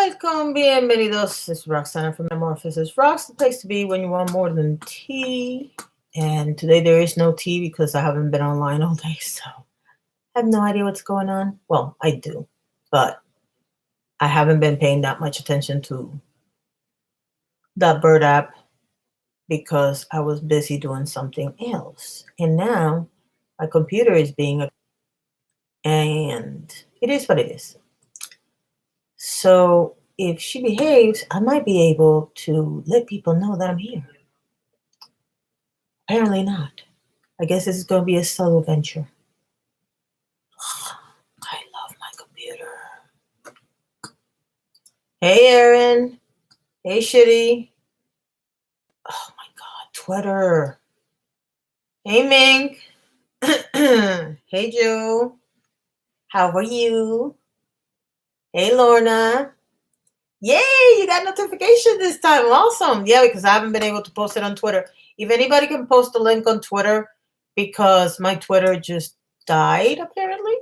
Welcome, bienvenidos. This is Roxana from MetamorphosisRox, the place to be when you want more than tea. And today there is no tea because I haven't been online all day, so I have no idea what's going on. Well, I do, but I haven't been paying that much attention to that bird app because I was busy doing something else. And now my computer is and it is what it is. So if she behaves, I might be able to let people know that I'm here. Apparently not. I guess this is going to be a solo venture. I love my computer. Hey, Aaron. Hey, Shitty. Oh, my God. Twitter. Hey, Mink. Hey, Joe. How are you? Hey, Lorna. Yay, you got notification this time. Awesome. Yeah, because I haven't been able to post it on Twitter. If anybody can post a link on Twitter, because my Twitter just died, apparently.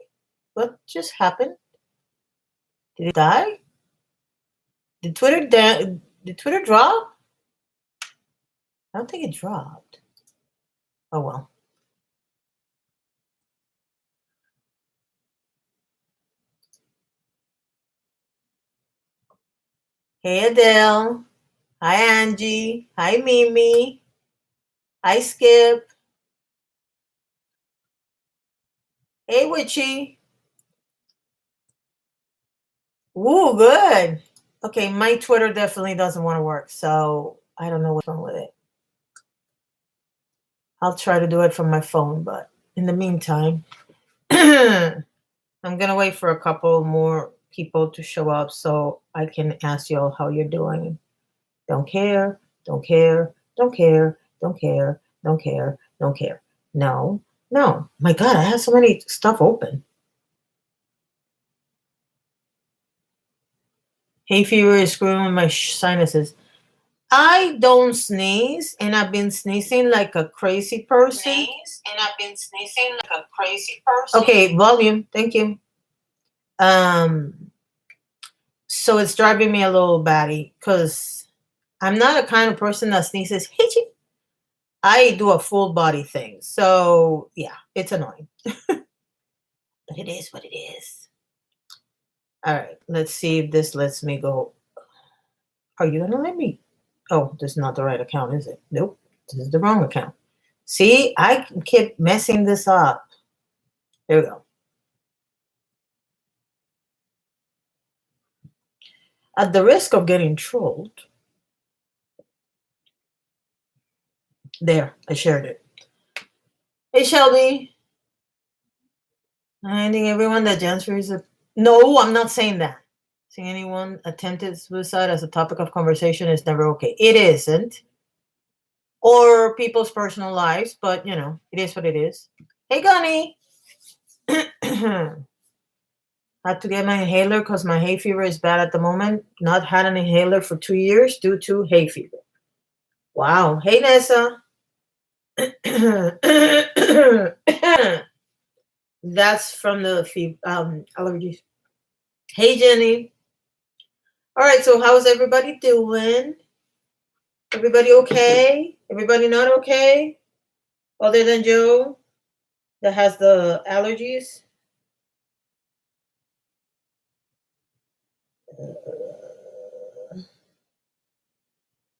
What just happened? Did it die? Did Twitter drop? I don't think it dropped. Oh, well. Hey, Adele. Hi, Angie. Hi, Mimi. Hi, Skip. Hey, Witchy. Ooh, good. Okay, my Twitter definitely doesn't want to work, so I don't know what's wrong with it. I'll try to do it from my phone, but in the meantime, I'm going to wait for a couple more people to show up so I can ask y'all how you're doing. Don't care, don't care, don't care, don't care, don't care, don't care. No, no. My God, I have so many stuff open. Hay fever is screwing with my sinuses. I don't sneeze, and I've been sneezing like a crazy person. Okay, volume. Thank you. So it's driving me a little batty because I'm not a kind of person that sneezes. I do a full body thing. So yeah, it's annoying. But it is what it is. All right, let's see if this lets me go. Are you gonna let me? Oh, this is not the right account, is it? Nope, this is the wrong account. See, I keep messing this up. There we go. At the risk of getting trolled, there, I shared it. Hey, Shelby. I think everyone that Janser is a... No, I'm not saying that. Seeing anyone attempted suicide as a topic of conversation is never okay. It isn't. Or people's personal lives, but, you know, it is what it is. Hey, Gunny. Had to get my inhaler because my hay fever is bad at the moment. Not had an inhaler for 2 years due to hay fever. Wow. Hey, Nessa. That's from the allergies. Hey, Jenny. All right, so how's everybody doing? Everybody okay? Everybody not okay? Other than Joe that has the allergies?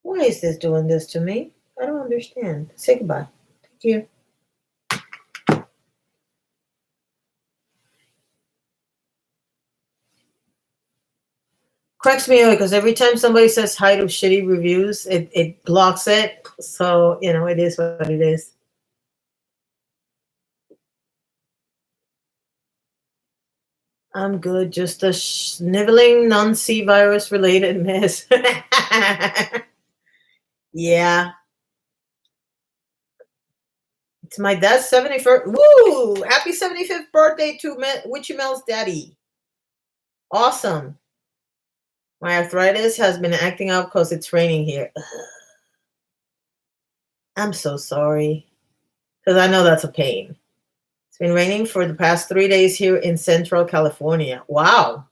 Why is this doing this to me? I don't understand. Say goodbye. Thank you. Cracks me up because every time somebody says hi to shitty reviews, it blocks it. So, you know, it is what it is. I'm good. Just a sniveling non-C virus related mess. Yeah. It's my dad's 71st. Woo! Happy 75th birthday to Witchy Mel's daddy. Awesome. My arthritis has been acting up because it's raining here. I'm so sorry. Because I know that's a pain. It's been raining for the past 3 days here in Central California. Wow.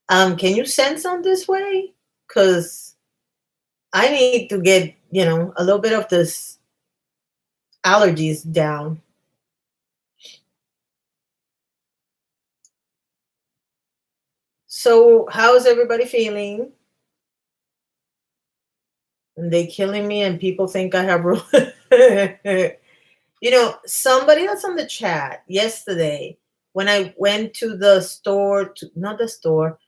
Can you send some this way? Because I need to get, a little bit of this allergies down. So how's everybody feeling? And they killing me and people think I have somebody that's on the chat yesterday when I went to the store, not the store,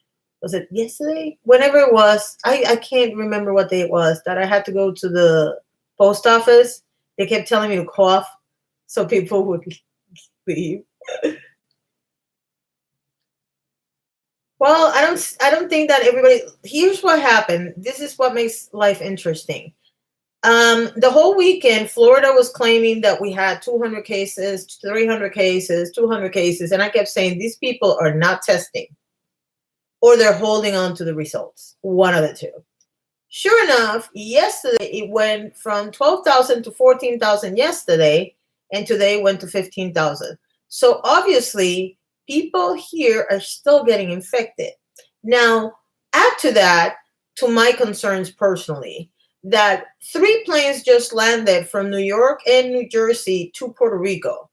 was it yesterday? Whenever it was, I can't remember what day it was, that I had to go to the post office. They kept telling me to cough so people would leave. Well, I don't think that everybody. Here's what happened. This is what makes life interesting. The whole weekend, Florida was claiming that we had 200 cases, 300 cases, 200 cases, and I kept saying these people are not testing, or they're holding on to the results. One of the two. Sure enough, yesterday it went from 12,000 to 14,000 yesterday, and today went to 15,000. So obviously, people here are still getting infected. Now, add to that, to my concerns personally, that 3 planes just landed from New York and New Jersey to Puerto Rico,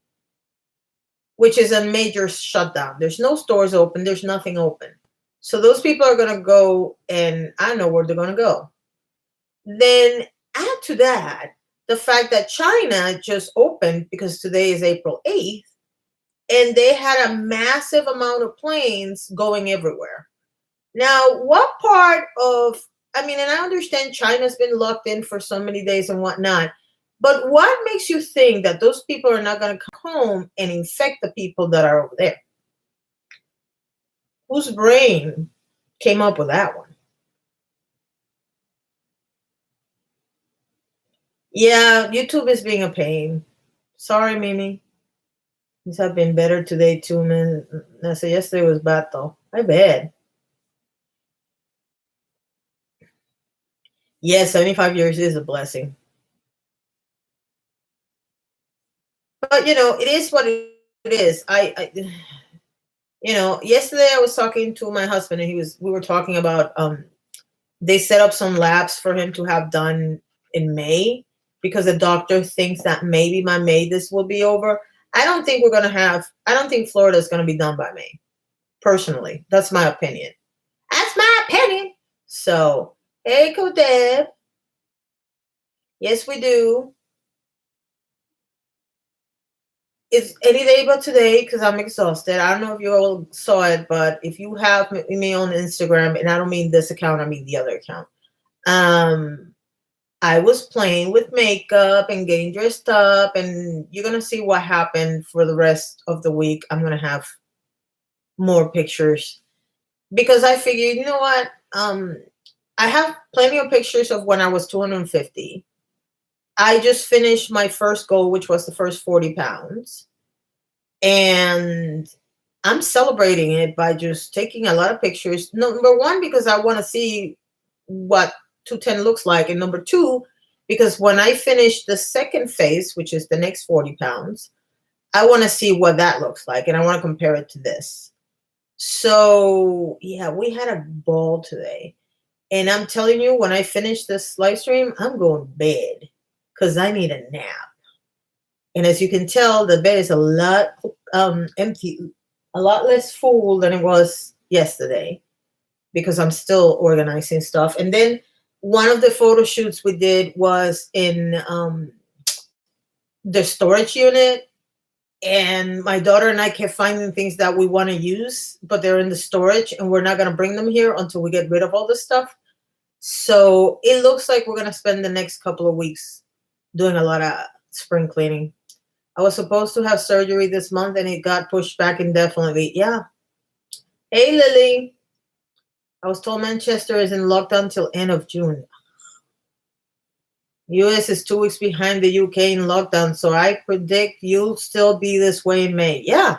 which is a major shutdown. There's no stores open, there's nothing open. So those people are going to go, and I know where they're going to go. Then add to that the fact that China just opened, because today is April 8th, and they had a massive amount of planes going everywhere. Now, what part of, and I understand China's been locked in for so many days and whatnot, but what makes you think that those people are not going to come home and infect the people that are over there? Whose brain came up with that one? Yeah, YouTube is being a pain. Sorry, Mimi. These have been better today too, man. I said yesterday was bad though. I bet. Yeah, 75 years is a blessing. But it is what it is. Yesterday I was talking to my husband, and we were talking about they set up some labs for him to have done in May, because the doctor thinks that maybe by May this will be over. I don't think Florida is gonna be done by May. Personally. That's my opinion. That's my opinion. So, hey, Kodeb. Yes, we do. It's any day but today, because I'm exhausted. I don't know if you all saw it, but if you have me on Instagram, and I don't mean this account, I mean the other account. I was playing with makeup and getting dressed up, and you're gonna see what happened for the rest of the week. I'm gonna have more pictures, because I figured, you know what? I have plenty of pictures of when I was 250. I just finished my first goal, which was the first 40 pounds. And I'm celebrating it by just taking a lot of pictures. Number one, because I want to see what 210 looks like. And number two, because when I finish the second phase, which is the next 40 pounds, I want to see what that looks like. And I want to compare it to this. So, yeah, we had a ball today. And I'm telling you, when I finish this live stream, I'm going to bed, because I need a nap. And as you can tell, the bed is a lot empty, a lot less full than it was yesterday, because I'm still organizing stuff. And then one of the photo shoots we did was in the storage unit. And my daughter and I kept finding things that we want to use, but they're in the storage, and we're not going to bring them here until we get rid of all this stuff. So it looks like we're going to spend the next couple of weeks doing a lot of spring cleaning. I was supposed to have surgery this month, and it got pushed back indefinitely. Yeah. Hey, Lily. I was told Manchester is in lockdown till end of June. US is 2 weeks behind the UK in lockdown, so I predict you'll still be this way in May. Yeah.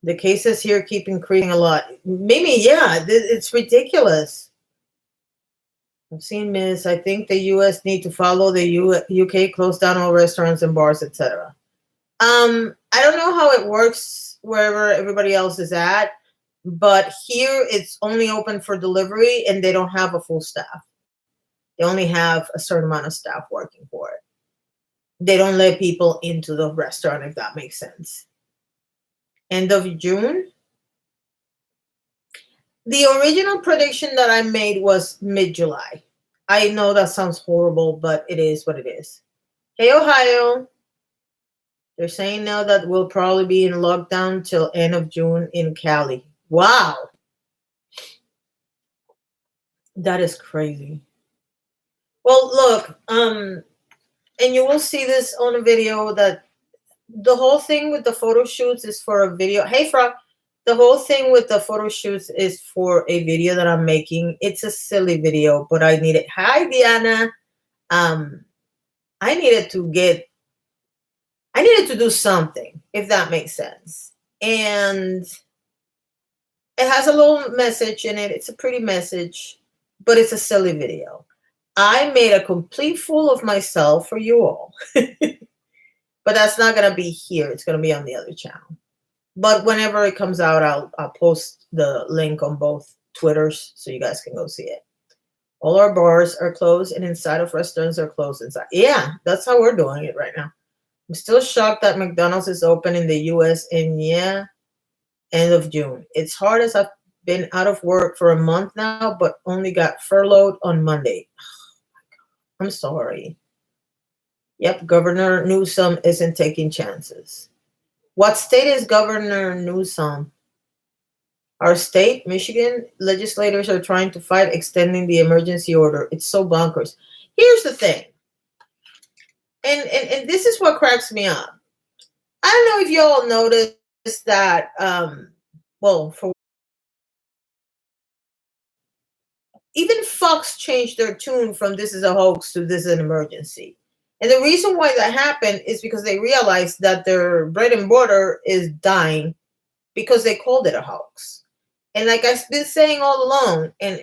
The cases here keep increasing a lot. Maybe, yeah, it's ridiculous. I've seen Miss. I think the US need to follow the UK, close down all restaurants and bars, etc. I don't know how it works wherever everybody else is at, But here it's only open for delivery and they don't have a full staff. They only have a certain amount of staff working for it. They don't let people into the restaurant, if that makes sense. End of June. The original prediction that I made was mid-July. I know that sounds horrible, but it is what it is. Hey, Ohio. They're saying now that we'll probably be in lockdown till end of June in Cali. Wow. That is crazy. Well, look, and you will see this on a video that the whole thing with the photo shoots is for a video. Hey, Frog. The whole thing with the photo shoots is for a video that I'm making. It's a silly video, but I needed. Hi, Diana. I needed to do something, if that makes sense. And it has a little message in it. It's a pretty message, but it's a silly video. I made a complete fool of myself for you all. But that's not going to be here. It's going to be on the other channel. But whenever it comes out, I'll post the link on both Twitters so you guys can go see it. All our bars are closed and inside of restaurants are closed inside. Yeah, that's how we're doing it right now. I'm still shocked that McDonald's is open in the US and yeah, end of June. It's hard as I've been out of work for a month now, but only got furloughed on Monday. I'm sorry. Yep, Governor Newsom isn't taking chances. What state is Governor Newsom? Our state, Michigan, legislators are trying to fight extending the emergency order. It's so bonkers. Here's the thing. And this is what cracks me up. I don't know if you all noticed that, for even Fox changed their tune from this is a hoax to this is an emergency. And the reason why that happened is because they realized that their bread and butter is dying because they called it a hoax. And like I've been saying all along, and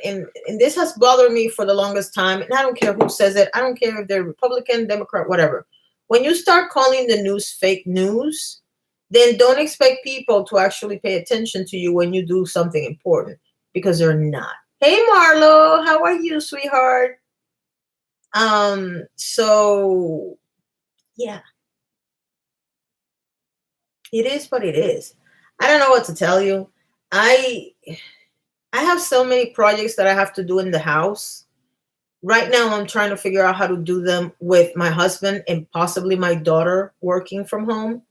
this has bothered me for the longest time, and I don't care who says it. I don't care if they're Republican, Democrat, whatever. When you start calling the news fake news, then don't expect people to actually pay attention to you when you do something important, because they're not. Hey, Marlo, how are you, sweetheart? So yeah, it is what it is. I don't know what to tell you. I have so many projects that I have to do in the house. Right now, I'm trying to figure out how to do them with my husband and possibly my daughter working from home.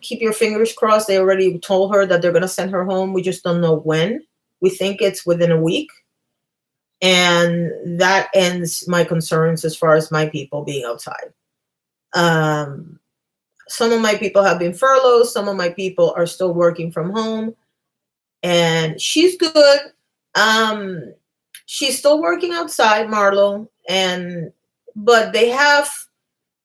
Keep your fingers crossed. They already told her that they're going to send her home. We just don't know when. We think it's within a week. And that ends my concerns as far as my people being outside. Some of my people have been furloughed. Some of my people are still working from home. And she's good. She's still working outside, Marlo. But they have,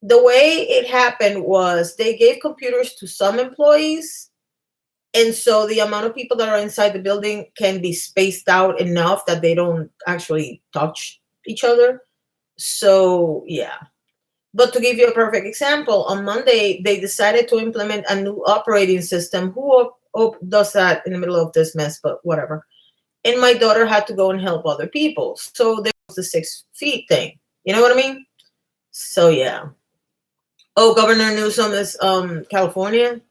the way it happened was they gave computers to some employees. And so the amount of people that are inside the building can be spaced out enough that they don't actually touch each other. So, yeah. But to give you a perfect example, on Monday, they decided to implement a new operating system. Who does that in the middle of this mess? But whatever. And my daughter had to go and help other people. So there was the 6 feet thing. You know what I mean? So, yeah. Oh, Governor Newsom is California.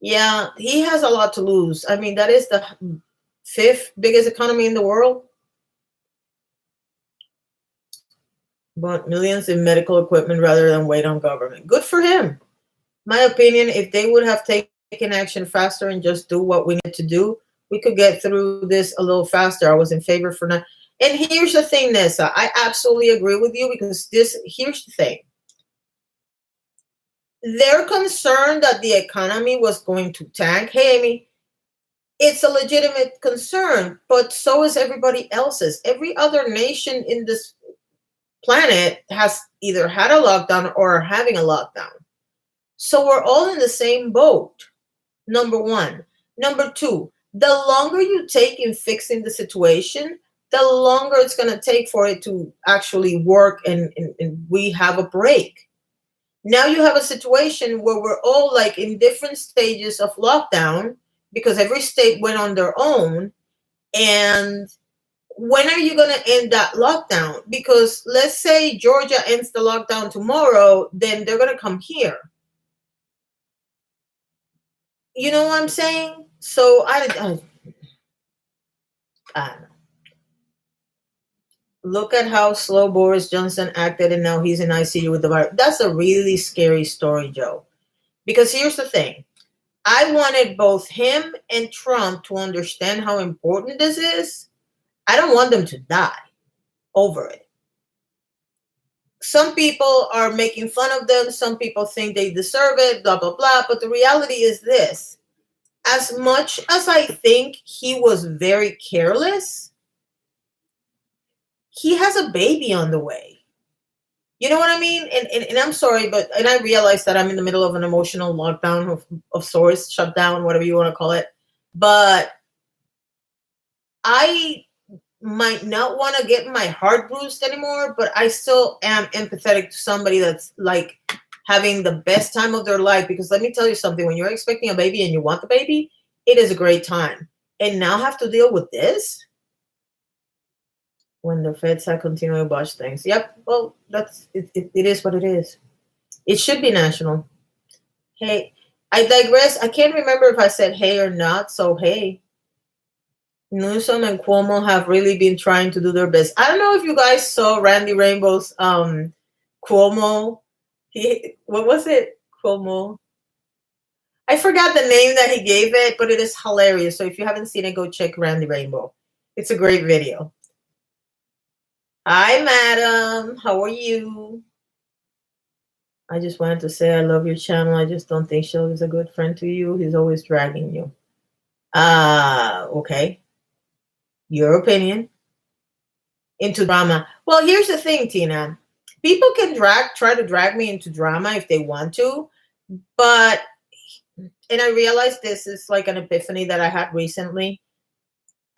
Yeah, he has a lot to lose. I mean, that is the 5th biggest economy in the world. But millions in medical equipment rather than wait on government. Good for him. My opinion, if they would have taken action faster and just do what we need to do, we could get through this a little faster. I was in favor for that. And here's the thing, Nessa. I absolutely agree with you because here's the thing. They're concerned that the economy was going to tank. Hey, Amy, it's a legitimate concern, but so is everybody else's. Every other nation in this planet has either had a lockdown or are having a lockdown. So we're all in the same boat, number one. Number two, the longer you take in fixing the situation, the longer it's going to take for it to actually work and we have a break. Now you have a situation where we're all like in different stages of lockdown because every state went on their own. And when are you going to end that lockdown? Because let's say Georgia ends the lockdown tomorrow, then they're going to come here. You know what I'm saying? So I don't know. Look at how slow Boris Johnson acted, and now he's in ICU with the virus. That's a really scary story, Joe. Because here's the thing. I wanted both him and Trump to understand how important this is. I don't want them to die over it. Some people are making fun of them. Some people think they deserve it, blah, blah, blah. But the reality is this. As much as I think he was very careless, he has a baby on the way. You know what I mean? And I'm sorry, but I realize that I'm in the middle of an emotional lockdown of sorts, shutdown, whatever you want to call it. But I might not want to get my heart bruised anymore, but I still am empathetic to somebody that's like having the best time of their life. Because let me tell you something, when you're expecting a baby and you want the baby, it is a great time. And now have to deal with this? When the feds are continuing to botch things. Yep, well, that's it is what it is. It should be national. Hey, I digress. I can't remember if I said hey or not, so hey. Newsom and Cuomo have really been trying to do their best. I don't know if you guys saw Randy Rainbow's Cuomo. What was it? Cuomo. I forgot the name that he gave it, but it is hilarious. So if you haven't seen it, go check Randy Rainbow. It's a great video. Hi, madam. How are you? I just wanted to say I love your channel. I just don't think Shell is a good friend to you. He's always dragging you. Okay. Your opinion. Into drama. Well, here's the thing, Tina. People can try to drag me into drama if they want to, but, and I realized this is like an epiphany that I had recently.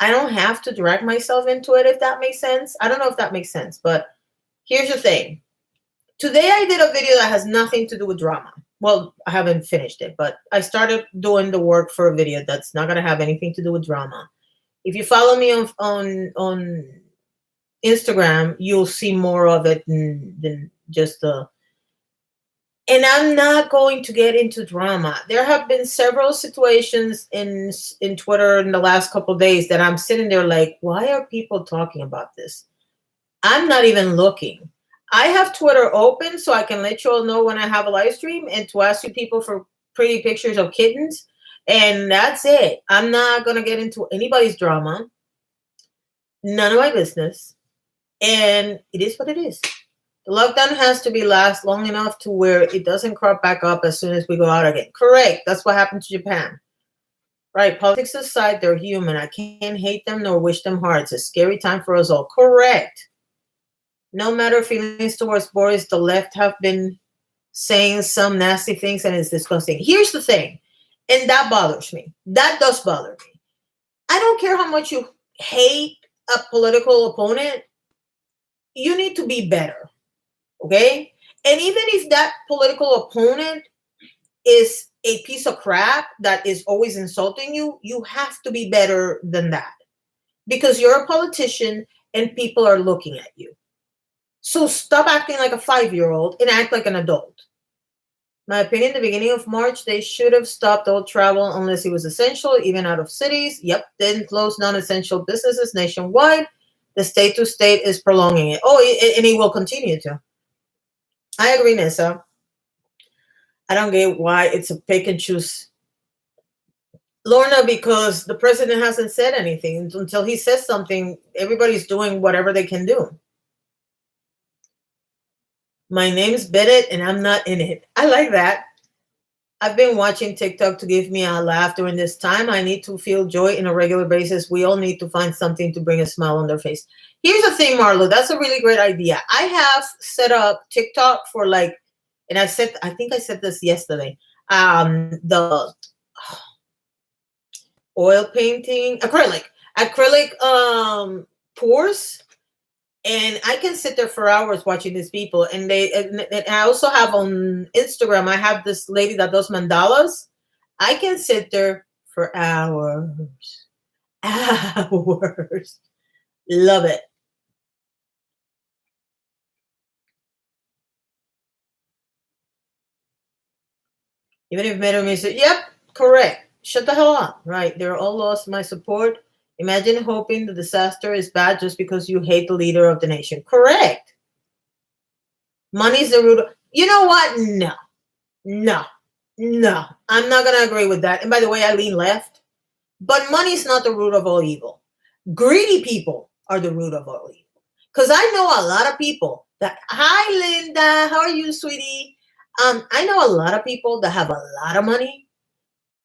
I don't have to drag myself into it, if that makes sense. I don't know if that makes sense, but here's the thing. Today I did a video that has nothing to do with drama. Well, I haven't finished it, but I started doing the work for a video that's not going to have anything to do with drama. If you follow me on Instagram, you'll see more of it than just the... And I'm not going to get into drama. There have been several situations in Twitter in the last couple of days that I'm sitting there like, why are people talking about this? I'm not even looking. I have Twitter open so I can let you all know when I have a live stream and to ask you people for pretty pictures of kittens. And that's it. I'm not going to get into anybody's drama. None of my business. And it is what it is. The lockdown has to be last long enough to where it doesn't crop back up as soon as we go out again. Correct. That's what happened to Japan. Right. Politics aside, they're human. I can't hate them nor wish them hard. It's a scary time for us all. Correct. No matter feelings towards Boris, the left have been saying some nasty things and it's disgusting. Here's the thing. And that bothers me. That does bother me. I don't care how much you hate a political opponent. You need to be better. Okay? And even if that political opponent is a piece of crap that is always insulting you, you have to be better than that. Because you're a politician and people are looking at you. So stop acting like a 5-year-old and act like an adult. My opinion, the beginning of March, they should have stopped all travel unless it was essential, even out of cities. Yep, then close non-essential businesses nationwide. The state to state is prolonging it. Oh, and it will continue to. I agree, Nessa. I don't get why it's a pick and choose. Lorna, because the president hasn't said anything. Until he says something, everybody's doing whatever they can do. My name's Bennett and I'm not in it. I like that. I've been watching TikTok to give me a laugh during this time. I need to feel joy on a regular basis. We all need to find something to bring a smile on their face. Here's the thing, Marlo. That's a really great idea. I have set up TikTok for like, and I think I said this yesterday. The oil painting, acrylic pours. And I can sit there for hours watching these people. And I also have on Instagram, I have this lady that does mandalas. I can sit there for hours. Hours. Love it. Even if Meta said, yep, correct. Shut the hell up. Right. They're all lost my support. Imagine hoping the disaster is bad just because you hate the leader of the nation. Correct. Money's the root of, you know what? No. No. No. I'm not gonna agree with that. And by the way, I lean left. But money's not the root of all evil. Greedy people are the root of all evil. Because I know a lot of people that, hi Linda, how are you, sweetie? I know a lot of people that have a lot of money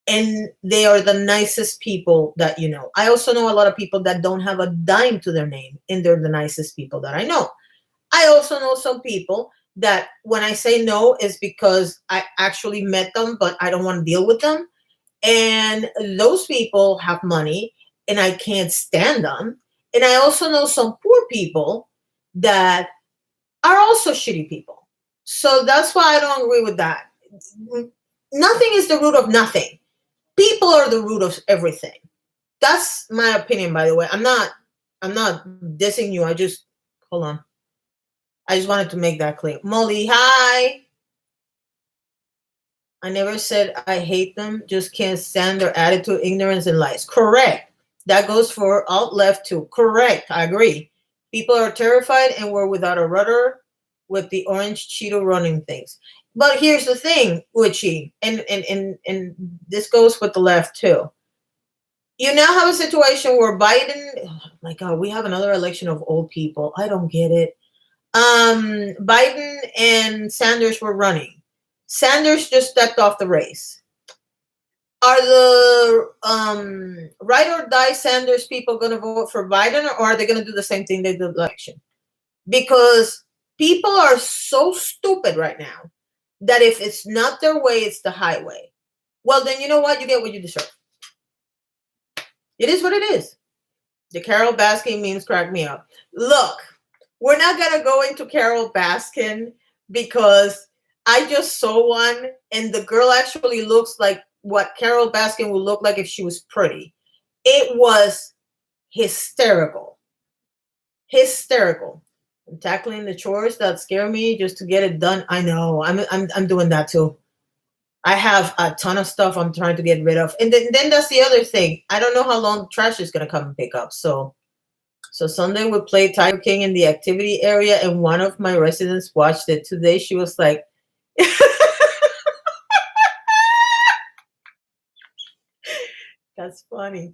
and they are the nicest people that you know. I also know a lot of people that don't have a dime to their name and they're the nicest people that I know. I also know some people that when I say no is because I actually met them, but I don't want to deal with them. And those people have money and I can't stand them. And I also know some poor people that are also shitty people. So that's why I don't agree with that. Nothing is the root of nothing. People are the root of everything. That's my opinion, by the way. I'm not dissing you. I just hold on. I just wanted to make that clear. Molly, hi. I never said I hate them, just can't stand their attitude, ignorance, and lies. Correct. That goes for alt left too. Correct. I agree. People are terrified and we're without a rudder with the orange Cheeto running things. But here's the thing, Uchi, and this goes with the left too. You now have a situation where Biden, oh my God, we have another election of old people. I don't get it. Biden and Sanders were running. Sanders just stepped off the race. Are the ride or die Sanders people going to vote for Biden, or are they going to do the same thing they did election? Because people are so stupid right now that if it's not their way, it's the highway. Well, then you know what? You get what you deserve. It is what it is. The Carol Baskin memes crack me up. Look, we're not going to go into Carol Baskin because I just saw one and the girl actually looks like what Carol Baskin would look like if she was pretty. It was hysterical. Hysterical. I'm tackling the chores that scare me just to get it done. I know. I'm doing that too. I have a ton of stuff I'm trying to get rid of. And then that's the other thing. I don't know how long trash is going to come and pick up. So Sunday we played Tiger King in the activity area and one of my residents watched it. Today she was like, that's funny.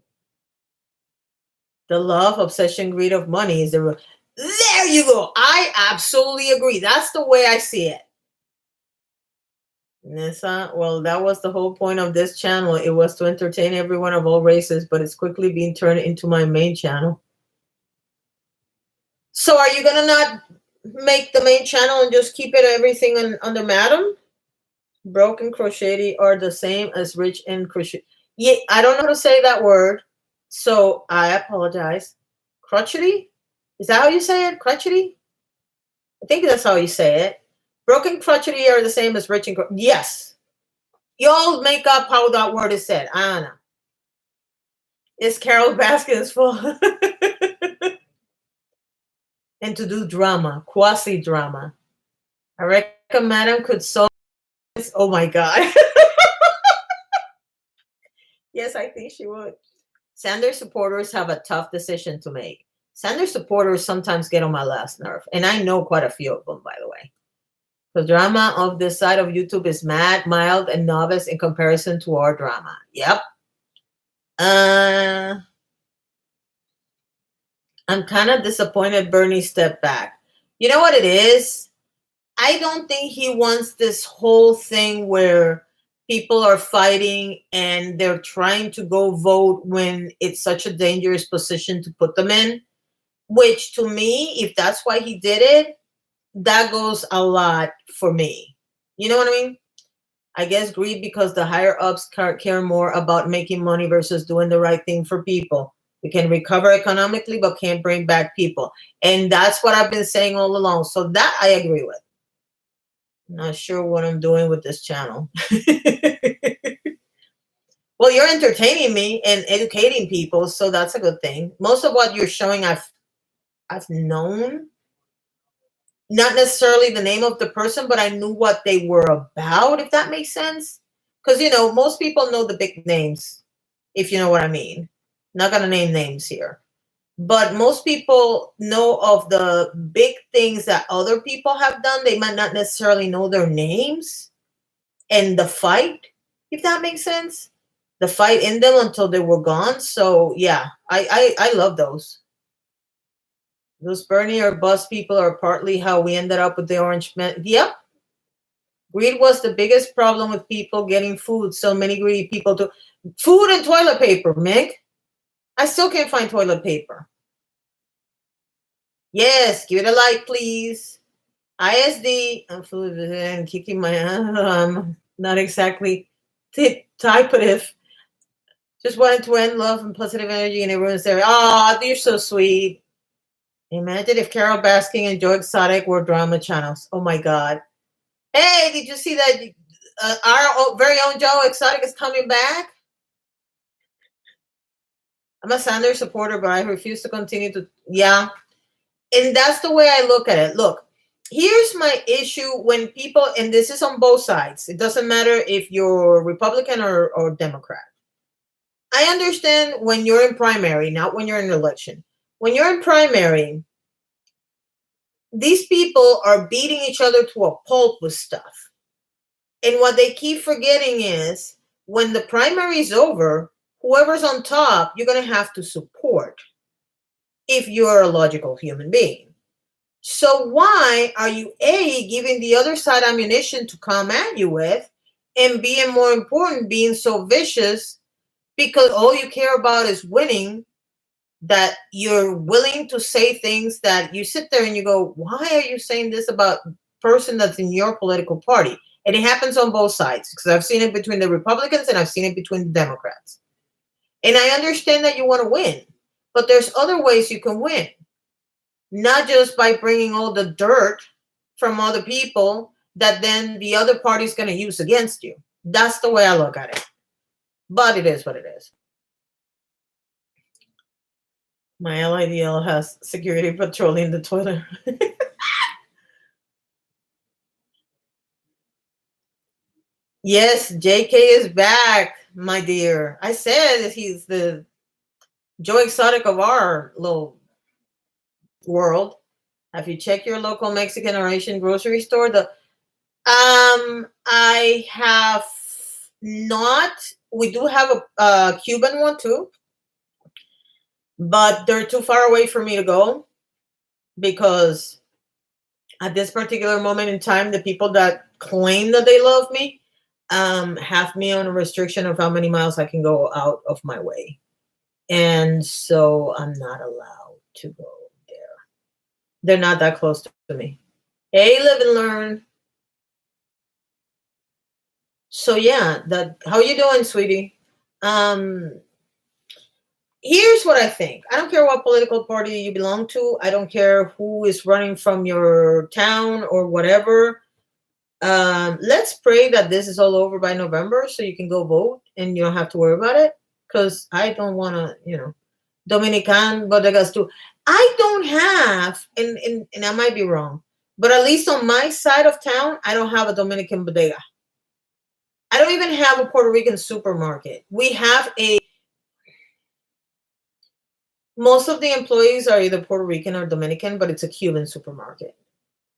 The love, obsession, greed of money is the... There you go. I absolutely agree. That's the way I see it. Nessa, well, that was the whole point of this channel. It was to entertain everyone of all races, but it's quickly being turned into my main channel. So are you gonna not make the main channel and just keep it everything under Madam? Broke and crochet are the same as rich and crochet. Yeah, I don't know how to say that word, so I apologize. Crotchety? Is that how you say it? Crotchety? I think that's how you say it. Broken crotchety are the same as rich and yes. You all make up how that word is said. I don't know. It's Carol Baskin's fault. And to do drama, quasi drama. I reckon Madam could solve this. Oh my God. Yes, I think she would. Sanders supporters have a tough decision to make. Sanders supporters sometimes get on my last nerve, and I know quite a few of them, by the way. The drama of this side of YouTube is mad, mild, and novice in comparison to our drama. Yep. I'm kind of disappointed Bernie stepped back. You know what it is? I don't think he wants this whole thing where people are fighting and they're trying to go vote when it's such a dangerous position to put them in, which to me, if that's why he did it, that goes a lot for me. You know what I mean? I guess greed because the higher ups care more about making money versus doing the right thing for people. We can recover economically, but can't bring back people. And that's what I've been saying all along. So that I agree with. Not sure what I'm doing with this channel. Well, you're entertaining me and educating people, so that's a good thing. Most of what you're showing, I've known, not necessarily the name of the person, but I knew what they were about, if that makes sense. Because most people know the big names, if you know what I mean. Not gonna name names here, but most people know of the big things that other people have done. They might not necessarily know their names and the fight, if that makes sense. The fight in them until they were gone. So yeah, I love those. Those Bernie or bust people are partly how we ended up with the orange man. Yep. Greed was the biggest problem with people getting food. So many greedy people do food and toilet paper, Mick. I still can't find toilet paper. Yes, give it a like, please. ISD. I'm food and kicking my not exactly typative. Just wanted to end love and positive energy and everyone's there. Oh, you're so sweet. Imagine if Carol Baskin and Joe Exotic were drama channels. Oh my God. Hey, did you see that our very own Joe Exotic is coming back? I'm a Sanders supporter, but I refuse to continue to. Yeah. And that's the way I look at it. Look, here's my issue when people, and this is on both sides, it doesn't matter if you're Republican or Democrat. I understand when you're in primary, not when you're in election. When you're in primary, these people are beating each other to a pulp with stuff. And what they keep forgetting is when the primary is over, whoever's on top, you're going to have to support if you're a logical human being. So why are you giving the other side ammunition to come at you with, and being more important, being so vicious because all you care about is winning, that you're willing to say things that you sit there and you go, why are you saying this about person that's in your political party? And it happens on both sides, because I've seen it between the Republicans and I've seen it between the Democrats. And I understand that you want to win, but there's other ways you can win. Not just by bringing all the dirt from other people that then the other party's going to use against you. That's the way I look at it. But it is what it is. My LIDL has security patrolling the toilet. Yes, JK is back, my dear. I said he's the Joe Exotic of our little world. Have you checked your local Mexican or Asian grocery store? I have not. We do have a Cuban one too, but they're too far away for me to go, because at this particular moment in time, the people that claim that they love me have me on a restriction of how many miles I can go out of my way. And so I'm not allowed to go there. They're not that close to me. Hey, live and learn. So yeah, how you doing, sweetie? Here's what I think. I don't care what political party you belong to. I don't care who is running from your town or whatever. Let's pray that this is all over by November so you can go vote and you don't have to worry about it. Because I don't want to, Dominican bodegas too. I don't have, and I might be wrong, but at least on my side of town, I don't have a Dominican bodega. I don't even have a Puerto Rican supermarket. We have most of the employees are either Puerto Rican or Dominican, but it's a Cuban supermarket.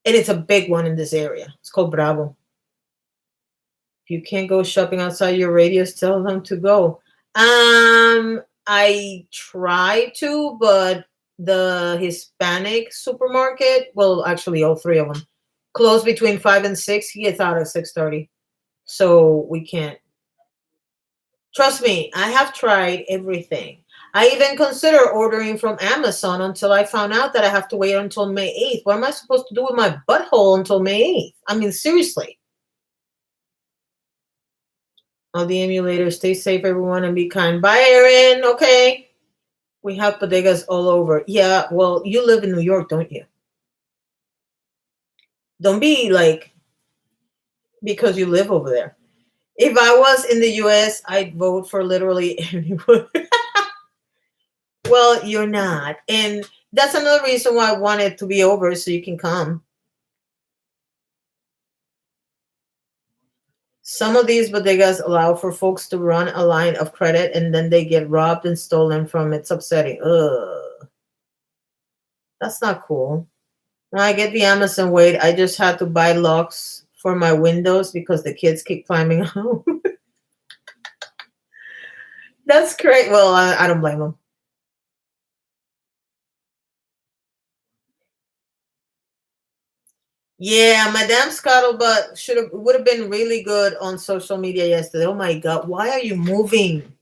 And it's a big one in this area. It's called Bravo. If you can't go shopping outside your radius, tell them to go. I try to, but the Hispanic supermarket, well, actually all three of them, close between 5 and 6. He gets out at 6:30. So we can't. Trust me, I have tried everything. I even consider ordering from Amazon until I found out that I have to wait until May 8th. What am I supposed to do with my butthole until May 8th? I mean, seriously. I'll DM you later. Stay safe, everyone, and be kind. Bye, Erin. Okay. We have bodegas all over. Yeah, well, you live in New York, don't you? Don't be like, because you live over there. If I was in the US, I'd vote for literally anyone. Well, you're not. And that's another reason why I want it to be over so you can come. Some of these bodegas allow for folks to run a line of credit and then they get robbed and stolen from. It's upsetting. Ugh. That's not cool. Now I get the Amazon weight. I just had to buy locks for my windows because the kids keep climbing out. That's great. Well, I don't blame them. Yeah, Madame Scuttlebutt would have been really good on social media yesterday. Oh my God, why are you moving?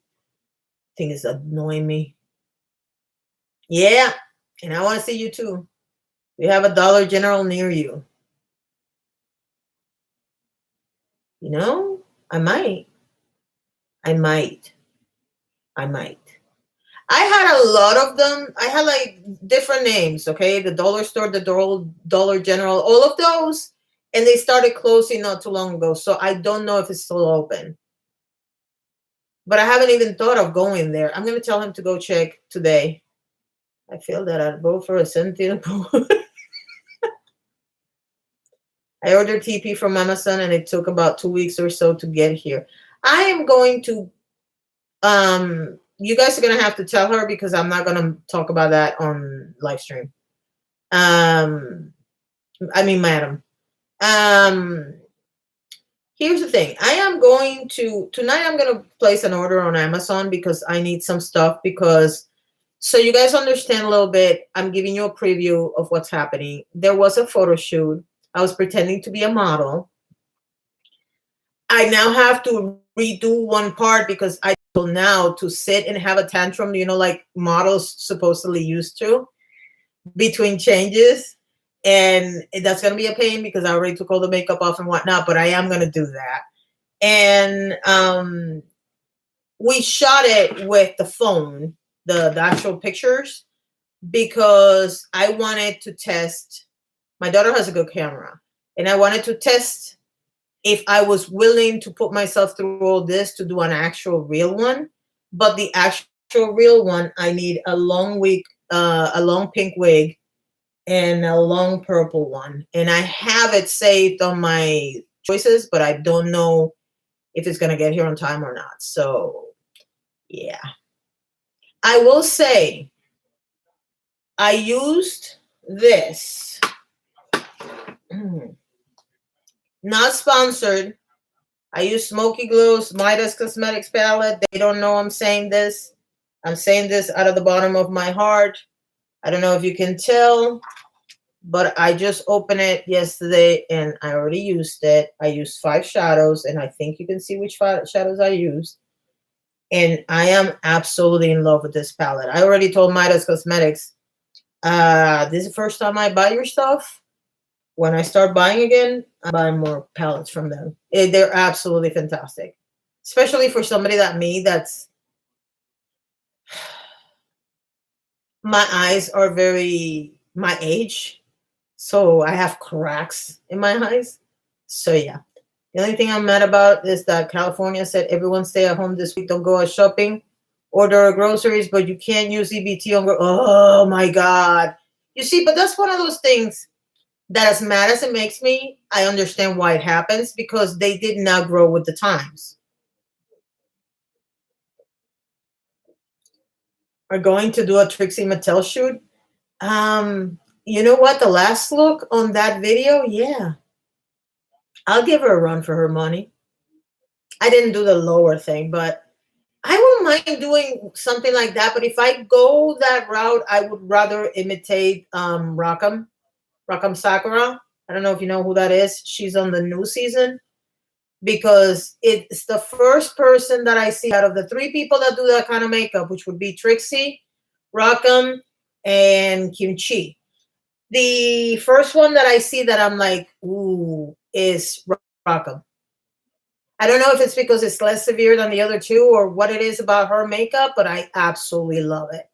Thing is annoying me. Yeah, and I want to see you too. We have a Dollar General near you. You know, I might. I might. I might. I had a lot of them. I had like different names, okay? The dollar store, the Dollar General, all of those. And they started closing not too long ago. So I don't know if it's still open. But I haven't even thought of going there. I'm going to tell him to go check today. I feel that I'd vote for a sentient. I ordered TP from Amazon and it took about 2 weeks or so to get here. I am going to you guys are gonna have to tell her because I'm not gonna talk about that on live stream. I mean, madam. Um, Here's the thing. I am going to tonight. I'm gonna place an order on Amazon because I need some stuff. Because so you guys understand a little bit. I'm giving you a preview of what's happening. There was a photo shoot. I was pretending to be a model. I now have to redo one part because I told now to sit and have a tantrum, you know, like models supposedly used to between changes. And that's going to be a pain because I already took all the makeup off and whatnot, but I am going to do that. And we shot it with the phone, the actual pictures, because I wanted to test. My daughter has a good camera, and I wanted to test if I was willing to put myself through all this to do an actual real one. But the actual real one, I need a long wig, a long pink wig, and a long purple one. And I have it saved on my choices, but I don't know if it's going to get here on time or not. So, yeah. I will say I used this. Not sponsored. I use Smoky Glow's Midas Cosmetics palette. They don't know I'm saying this. I'm saying this out of the bottom of my heart. I don't know if you can tell, but I just opened it yesterday and I already used it. I used 5 shadows, and I think you can see which shadows I used. And I am absolutely in love with this palette. I already told Midas Cosmetics, this is the first time I buy your stuff. When I start buying again, I buy more palettes from them. They're absolutely fantastic, especially for somebody like me. That's my eyes are very my age, so I have cracks in my eyes. So yeah, the only thing I'm mad about is that California said everyone stay at home this week. Don't go out shopping, order groceries, but you can't use EBT on. Oh my God! You see, but that's one of those things that, as mad as it makes me, I understand why it happens because they did not grow with the times. We're going to do a Trixie Mattel shoot. You know what? The last look on that video, yeah, I'll give her a run for her money. I didn't do the lower thing, but I wouldn't mind doing something like that. But if I go that route, I would rather imitate Rock'em Sakura. I don't know if you know who that is. She's on the new season. Because it's the first person that I see out of the 3 people that do that kind of makeup, which would be Trixie, Rockham, and Kimchi. The first one that I see that I'm like, ooh, is Rockham. I don't know if it's because it's less severe than the other 2 or what it is about her makeup, but I absolutely love it.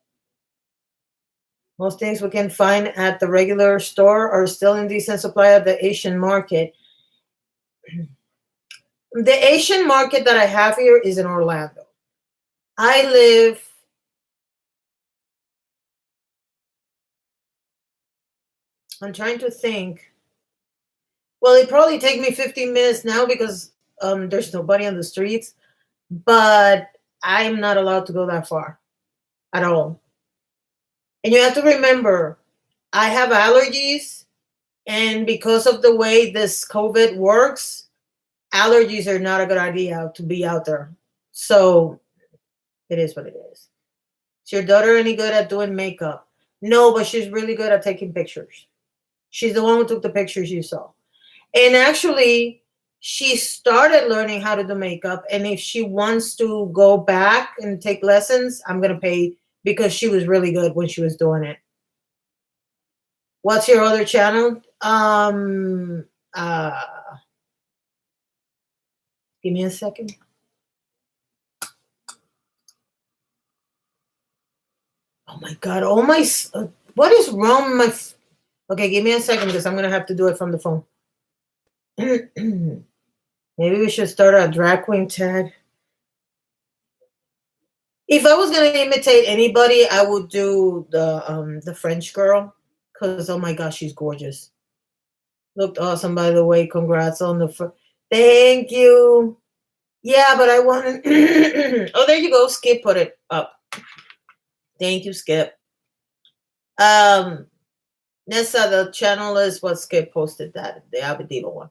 Most things we can find at the regular store are still in decent supply at the Asian market. The Asian market that I have here is in Orlando. I live, I'm trying to think. Well, it probably take me 15 minutes now because there's nobody on the streets, but I'm not allowed to go that far at all. And you have to remember, I have allergies, and because of the way this COVID works, allergies are not a good idea to be out there. So it is what it is. Is your daughter any good at doing makeup? No, but she's really good at taking pictures. She's the one who took the pictures you saw. And actually, she started learning how to do makeup. And if she wants to go back and take lessons, I'm going to pay because she was really good when she was doing it. What's your other channel? Give me a second. Oh my God. Oh my, what is wrong with my, okay, give me a second because I'm going to have to do it from the phone. Maybe we should start a drag queen tag. If I was going to imitate anybody, I would do the French girl because, oh my gosh, she's gorgeous. Looked awesome, by the way. Congrats on the thank you. Yeah, but I want to. Oh, there you go. Skip put it up. Thank you, Skip. Nessa, the channel is what Skip posted that, the Aviddiva one.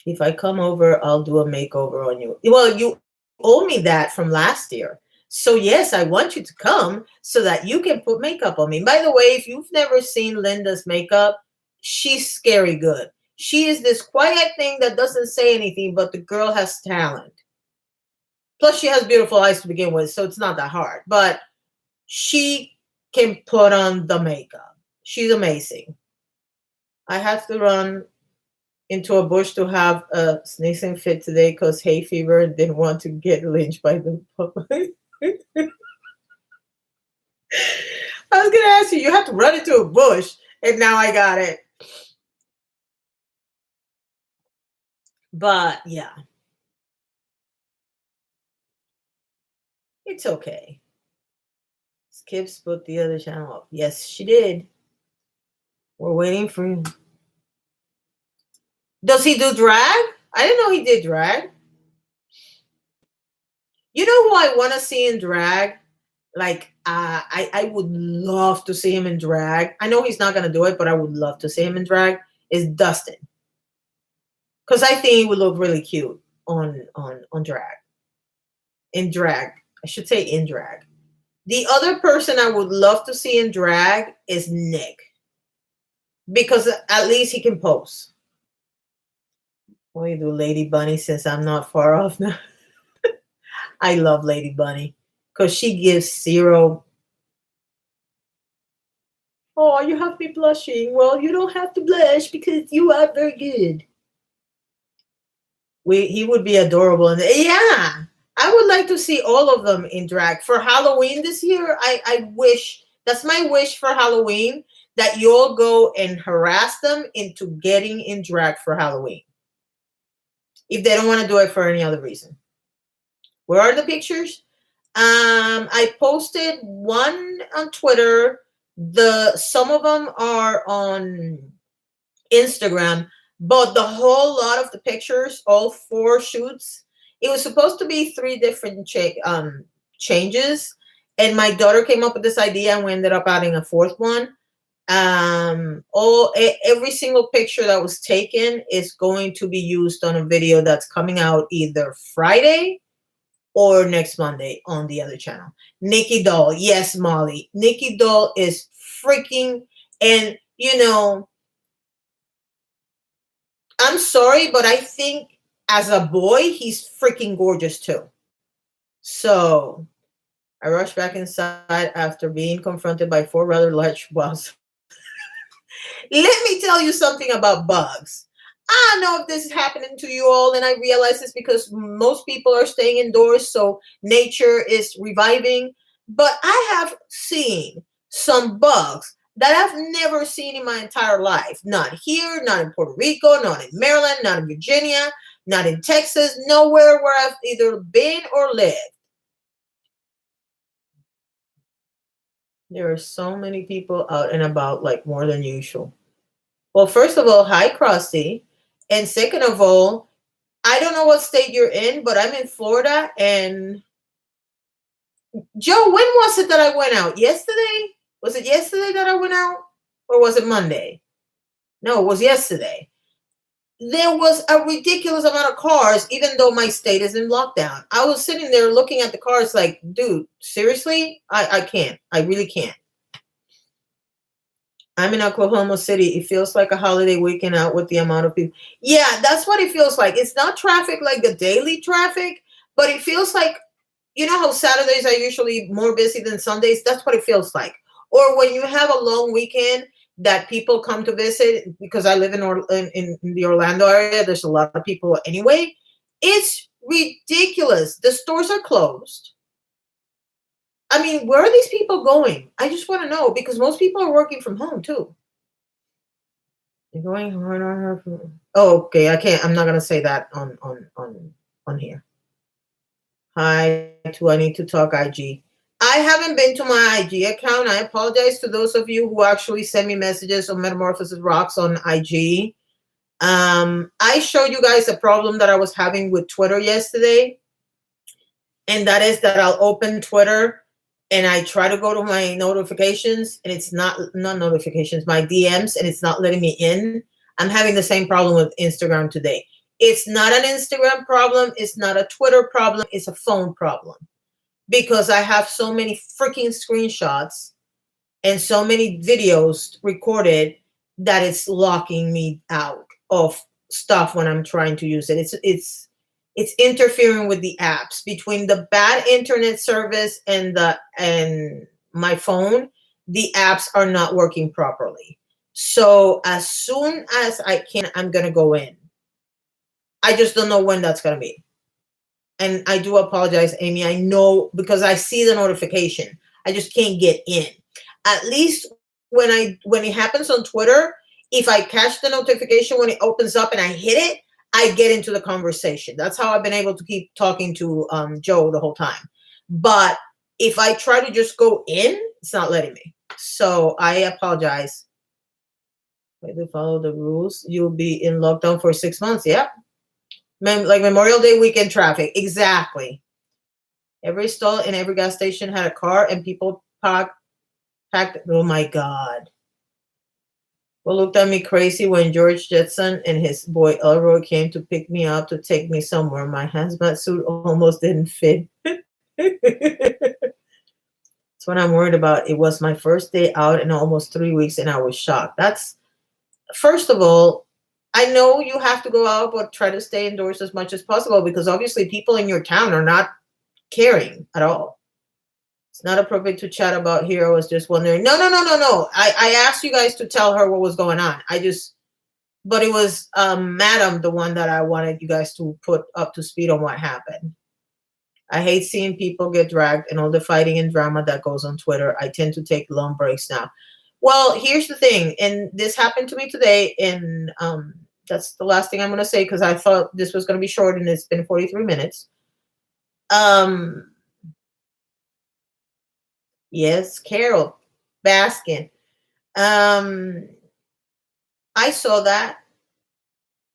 If I come over, I'll do a makeover on you. Well, you owe me that from last year. So yes, I want you to come so that you can put makeup on me. By the way, if you've never seen Linda's makeup, she's scary good. She is this quiet thing that doesn't say anything, but the girl has talent. Plus, she has beautiful eyes to begin with, so it's not that hard. But she can put on the makeup. She's amazing. I have to run into a bush to have a sneezing fit today because hay fever didn't want to get lynched by the public. I was going to ask you, you have to run into a bush, and now I got it. But yeah, it's okay. Skips put the other channel up. Yes, she did. We're waiting for you. Does he do drag? I didn't know he did drag. You know who I want to see in drag? Like, I would love to see him in drag. I know he's not going to do it, but I would love to see him in drag. Is Dustin. Because I think he would look really cute on drag. In drag. I should say in drag. The other person I would love to see in drag is Nick. Because at least he can pose. What do you do, Lady Bunny, since I'm not far off now? I love Lady Bunny. Because she gives zero. Oh, you have me blushing. Well, you don't have to blush because you are very good. He would be adorable. And yeah, I would like to see all of them in drag. For Halloween this year, I wish, that's my wish for Halloween, that you all go and harass them into getting in drag for Halloween. If they don't want to do it for any other reason. Where are the pictures? I posted one on Twitter. Some of them are on Instagram, but the whole lot of the pictures, all 4 shoots, it was supposed to be 3 different changes, and my daughter came up with this idea, and we ended up adding a 4th one. Every single picture that was taken is going to be used on a video that's coming out either Friday or next Monday on the other channel. Nikki Doll. Yes, Molly. Nikki Doll is freaking, and you know, I'm sorry, but I think as a boy, he's freaking gorgeous too. So I rushed back inside after being confronted by 4 rather large bugs. Let me tell you something about bugs. I don't know if this is happening to you all, and I realize this because most people are staying indoors, so nature is reviving. But I have seen some bugs that I've never seen in my entire life. Not here, not in Puerto Rico, not in Maryland, not in Virginia, not in Texas, nowhere where I've either been or lived. There are so many people out and about, like more than usual. Well, first of all, hi, Krusty. And second of all, I don't know what state you're in, but I'm in Florida. And Joe, when was it that I went out? Yesterday? Was it yesterday that I went out? Or was it Monday? No, it was yesterday. There was a ridiculous amount of cars, even though my state is in lockdown. I was sitting there looking at the cars like, dude, seriously? I can't. I really can't. I'm in Oklahoma City. It feels like a holiday weekend out with the amount of people. Yeah, that's what it feels like. It's not traffic like the daily traffic, but it feels like, you know how Saturdays are usually more busy than Sundays? That's what it feels like. Or when you have a long weekend that people come to visit, because I live in the Orlando area, there's a lot of people anyway. It's ridiculous. The stores are closed. I mean, where are these people going? I just want to know, because most people are working from home too. You're going hard on her. Oh, okay. I can't. I'm not gonna say that on here. Hi, I need to talk IG. I haven't been to my IG account. I apologize to those of you who actually send me messages on MetamorphosisRox on IG. I showed you guys a problem that I was having with Twitter yesterday, and that is that I'll open Twitter and I try to go to my notifications, and it's not notifications, my DMs, and it's not letting me in. I'm having the same problem with Instagram today. It's not an Instagram problem. It's not a Twitter problem. It's a phone problem, because I have so many freaking screenshots and so many videos recorded that it's locking me out of stuff when I'm trying to use it. It's interfering with the apps. Between the bad internet service and my phone, the apps are not working properly. So as soon as I can, I'm gonna go in. I just don't know when that's gonna be. And I do apologize, Amy. I know, because I see the notification. I just can't get in. At least when it happens on Twitter, if I catch the notification when it opens up and I hit it, I get into the conversation. That's how I've been able to keep talking to Joe the whole time. But if I try to just go in, it's not letting me. So I apologize. If you follow the rules, you'll be in lockdown for 6 months. Yep. Like Memorial Day weekend traffic. Exactly. Every stall and every gas station had a car, and people packed. Oh my God. Well, looked at me crazy when George Jetson and his boy Elroy came to pick me up to take me somewhere. My hazmat suit almost didn't fit. That's what I'm worried about. It was my first day out in almost 3 weeks, and I was shocked. That's, first of all, I know you have to go out, but try to stay indoors as much as possible, because obviously people in your town are not caring at all. It's not appropriate to chat about here. I was just wondering. No. I asked you guys to tell her what was going on. But it was Madam, the one that I wanted you guys to put up to speed on what happened. I hate seeing people get dragged and all the fighting and drama that goes on Twitter. I tend to take long breaks now. Well, here's the thing, and this happened to me today, and that's the last thing I'm going to say, because I thought this was going to be short, and it's been 43 minutes. Yes, Carol Baskin. I saw that.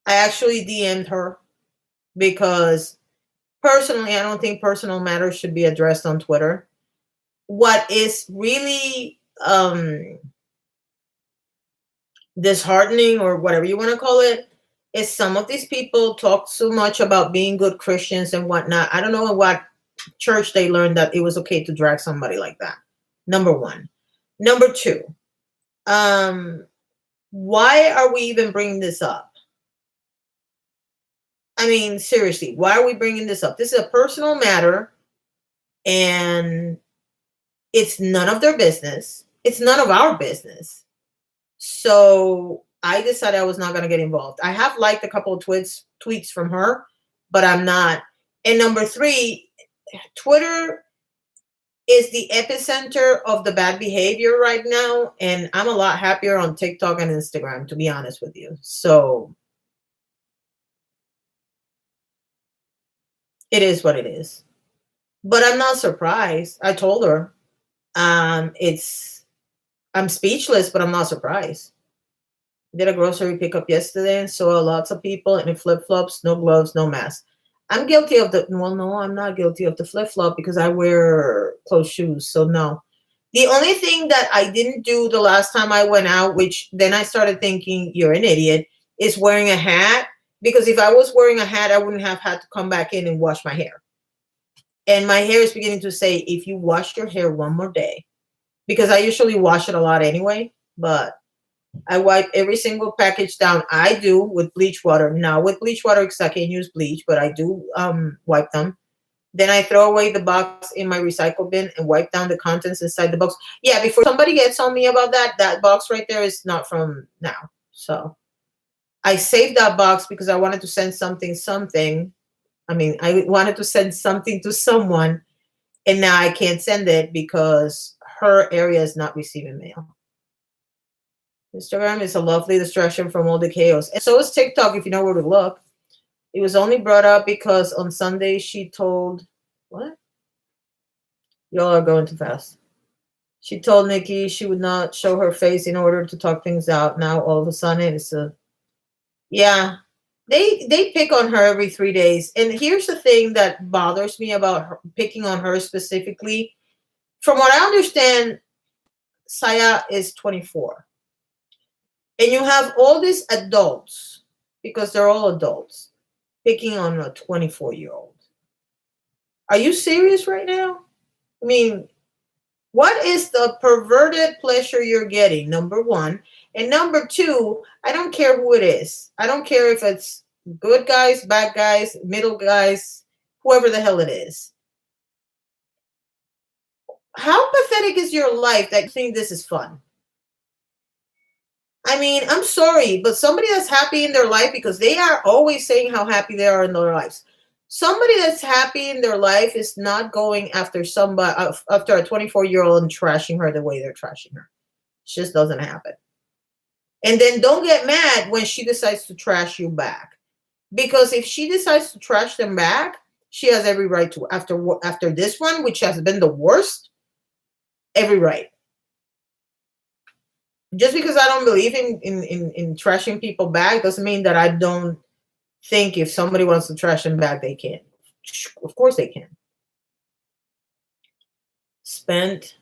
I actually DM'd her, because personally, I don't think personal matters should be addressed on Twitter. What is really disheartening, or whatever you want to call it, is some of these people talk so much about being good Christians and whatnot. I don't know what church they learned that it was okay to drag somebody like that. Number one. Number two, why are we even bringing this up? I mean, seriously, why are we bringing this up? This is a personal matter, and it's none of their business. It's none of our business. So I decided I was not going to get involved. I have liked a couple of tweets from her, but I'm not. And number three, Twitter is the epicenter of the bad behavior right now, and I'm a lot happier on TikTok and Instagram, to be honest with you. So It is what it is. But I'm not surprised. I told her, it's I'm speechless, but I'm not surprised. Did a grocery pickup yesterday and saw lots of people in flip flops, no gloves, no mask. I'm guilty of the well, no, I'm not guilty of the flip flop because I wear closed shoes. So no. The only thing that I didn't do the last time I went out, which then I started thinking you're an idiot, is wearing a hat. Because if I was wearing a hat, I wouldn't have had to come back in and wash my hair. And my hair is beginning to say, if you washed your hair one more day, because I usually wash it a lot anyway, but I wipe every single package down. I do with bleach water. Now with bleach water because I can't use bleach, but I do wipe them. Then I throw away the box in my recycle bin and wipe down the contents inside the box. Yeah, before somebody gets on me about that, that box right there is not from now. So I saved that box because I wanted to send something. I mean, I wanted to send something to someone, and now I can't send it because her area is not receiving mail. Instagram is a lovely distraction from all the chaos. And so is TikTok if you know where to look. It was only brought up because on Sunday she told what? Y'all are going too fast. She told Nikki she would not show her face in order to talk things out. Now all of a sudden it's a yeah. They pick on her every 3 days. And here's the thing that bothers me about her, picking on her specifically. From what I understand, Saya is 24. And you have all these adults, because they're all adults, picking on a 24-year-old. Are you serious right now? I mean, what is the perverted pleasure you're getting? Number one. And number two, I don't care who it is. I don't care if it's good guys, bad guys, middle guys, whoever the hell it is. How pathetic is your life that you think this is fun? I mean, I'm sorry, but somebody that's happy in their life, because they are always saying how happy they are in their lives. Somebody that's happy in their life is not going after somebody after a 24-year-old and trashing her the way they're trashing her. It just doesn't happen. And then don't get mad when she decides to trash you back. Because if she decides to trash them back, she has every right to. After this one, which has been the worst, every right. Just because I don't believe in trashing people back doesn't mean that I don't think if somebody wants to trash them back, they can. Of course they can. Spent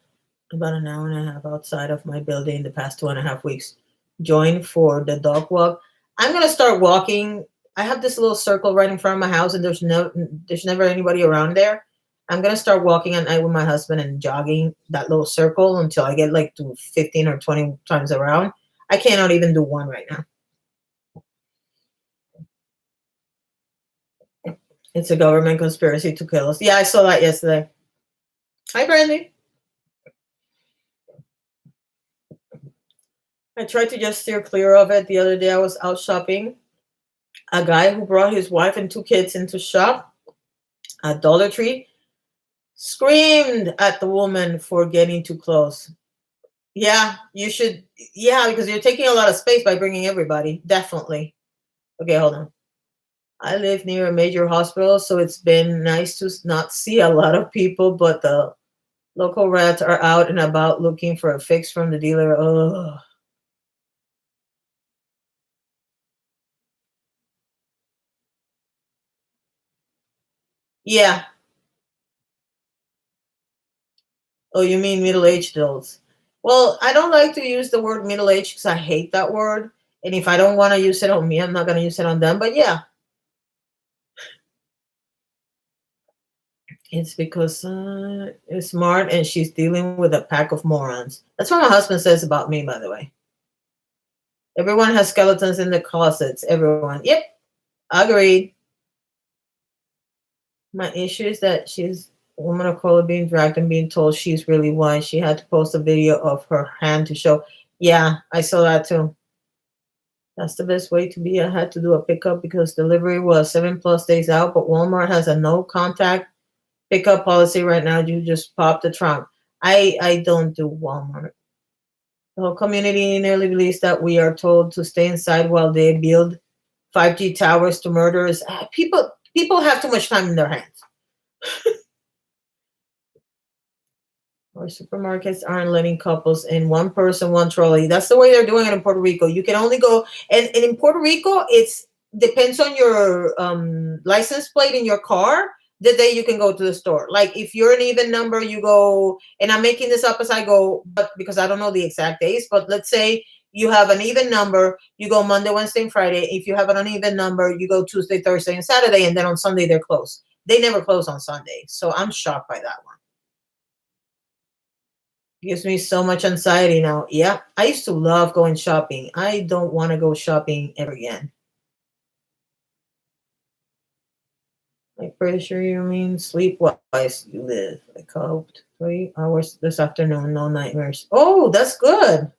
about an hour and a half outside of my building the past 2.5 weeks. Joined for the dog walk. I'm gonna start walking. I have this little circle right in front of my house, and there's never anybody around there. I'm gonna start walking at night with my husband and jogging that little circle until I get like to 15 or 20 times around. I cannot even do one right now. It's a government conspiracy to kill us. Yeah, I saw that yesterday. Hi, Brandy. I tried to just steer clear of it. The other day I was out shopping. A guy who brought his wife and 2 kids into shop at Dollar Tree screamed at the woman for getting too close. Yeah, you should. Yeah, because you're taking a lot of space by bringing everybody. Definitely. Okay, hold on. I live near a major hospital, so it's been nice to not see a lot of people, but the local rats are out and about looking for a fix from the dealer. Ugh. Yeah. Oh, you mean middle-aged adults? Well, I don't like to use the word middle-aged because I hate that word. And if I don't want to use it on me, I'm not going to use it on them. But yeah, it's because it's smart and she's dealing with a pack of morons. That's what my husband says about me, by the way. Everyone has skeletons in the closets. Everyone. Yep. Agreed. My issue is that she's a woman of color being dragged and being told she's really white. She had to post a video of her hand to show. Yeah, I saw that too. That's the best way to be. I had to do a pickup because delivery was 7+ days out, but Walmart has a no contact pickup policy right now. You just pop the trunk. I don't do Walmart. The whole community nearly believes that we are told to stay inside while they build 5G towers to murderers. People, People have too much time in their hands. Or supermarkets aren't letting couples in, one person, one trolley. That's the way they're doing it in Puerto Rico. You can only go, and in Puerto Rico, it's depends on your license plate in your car. The day you can go to the store. Like if you're an even number, you go, and I'm making this up as I go, but because I don't know the exact days, but let's say you have an even number, you go Monday, Wednesday, and Friday. If you have an uneven number, you go Tuesday, Thursday, and Saturday, and then on Sunday they're closed. They never close on Sunday. So I'm shocked by that one. Gives me so much anxiety now. Yeah, I used to love going shopping. I don't want to go shopping ever again. I'm pretty sure you mean sleep-wise you live. I coped 3 hours this afternoon, no nightmares. Oh, that's good.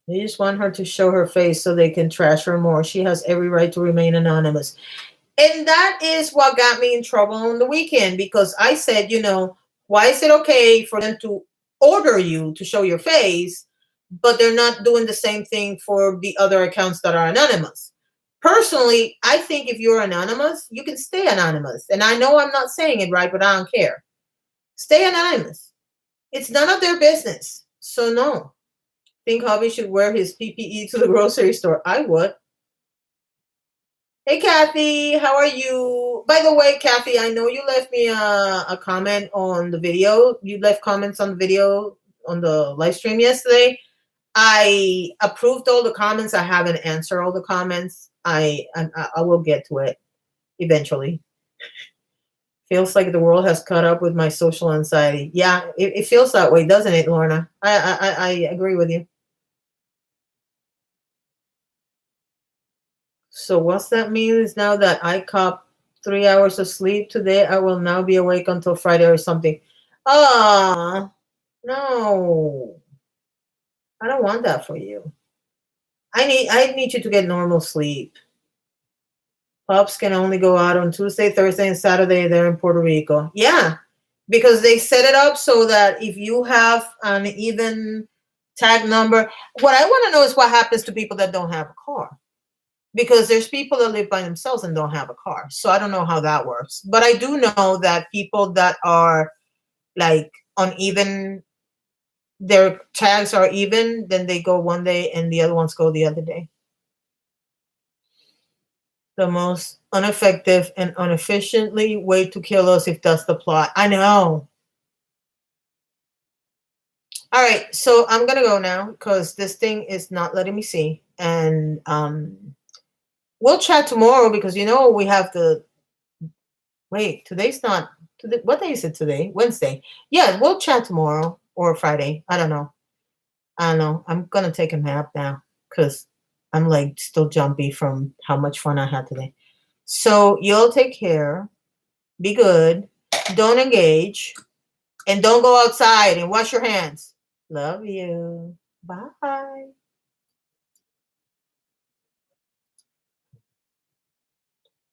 They just want her to show her face so they can trash her more. She has every right to remain anonymous. And that is what got me in trouble on the weekend, because I said, why is it okay for them to order you to show your face, but they're not doing the same thing for the other accounts that are anonymous? Personally, I think if you're anonymous, you can stay anonymous. And I know I'm not saying it right, but I don't care. Stay anonymous. It's none of their business. So no. Think Hobby should wear his PPE to the grocery store? I would. Hey, Kathy, how are you? By the way, Kathy, I know you left me a comment on the video. You left comments on the video on the live stream yesterday. I approved all the comments. I haven't answered all the comments. I will get to it eventually. Feels like the world has caught up with my social anxiety. Yeah, it feels that way, doesn't it, Lorna? I agree with you. So what's that mean is now that I cop 3 hours of sleep today, I will now be awake until Friday or something. Ah, no. I don't want that for you. I need you to get normal sleep. Pups can only go out on Tuesday, Thursday, and Saturday. They're in Puerto Rico. Yeah, because they set it up so that if you have an even tag number, what I want to know is what happens to people that don't have a car. Because there's people that live by themselves and don't have a car. So I don't know how that works. But I do know that people that are like uneven, their tags are even, then they go one day and the other ones go the other day. The most ineffective and inefficiently way to kill us if that's the plot. I know. All right, so I'm gonna go now because this thing is not letting me see. And we'll chat tomorrow because we have the wait, today's not today. What day is it today? Wednesday. Yeah, we'll chat tomorrow or Friday. I don't know. I'm gonna take a nap now because I'm like still jumpy from how much fun I had today. So you'll take care. Be good. Don't engage. And don't go outside and wash your hands. Love you. Bye.